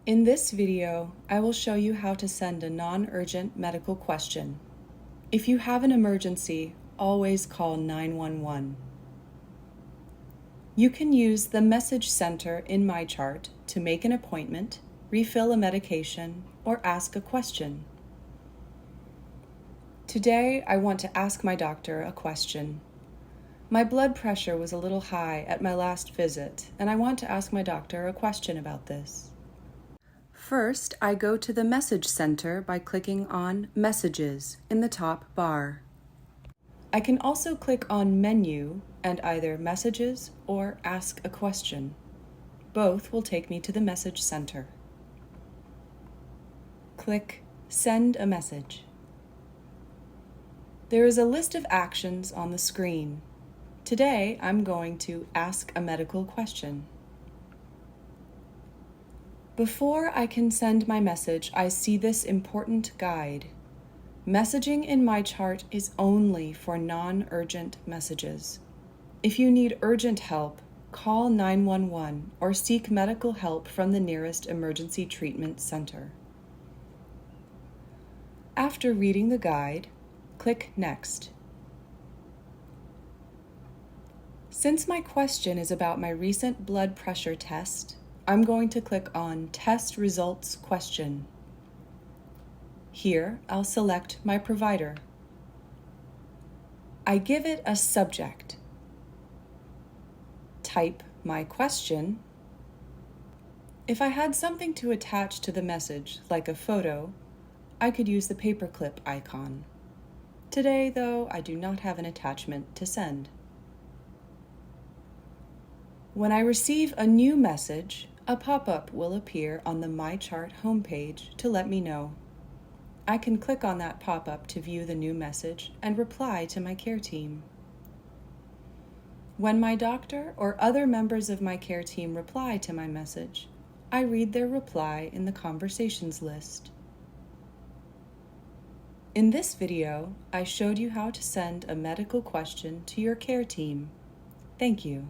In this video, I will show you how to send a non-urgent medical question. If you have an emergency, always call 911. You can use the Message Center in MyChart to make an appointment, refill a medication, or ask a question. Today, I want to ask my doctor a question. My blood pressure was a little high at my last visit, and I want to ask my doctor a question about this. First, I go to the Message Center by clicking on Messages in the top bar. I can also click on Menu and either Messages or Ask a Question. Both will take me to the Message Center. Click Send a Message. There is a list of actions on the screen. Today, I'm going to ask a medical question. Before I can send my message, I see this important guide. Messaging in MyChart is only for non-urgent messages. If you need urgent help, call 911 or seek medical help from the nearest emergency treatment center. After reading the guide, click Next. Since my question is about my recent blood pressure test, I'm going to click on Test Results Question. Here, I'll select my provider. I give it a subject. Type my question. If I had something to attach to the message, like a photo, I could use the paperclip icon. Today, though, I do not have an attachment to send. When I receive a new message, a pop-up will appear on the MyChart homepage to let me know. I can click on that pop-up to view the new message and reply to my care team. When my doctor or other members of my care team reply to my message, I read their reply in the conversations list. In this video, I showed you how to send a medical question to your care team. Thank you.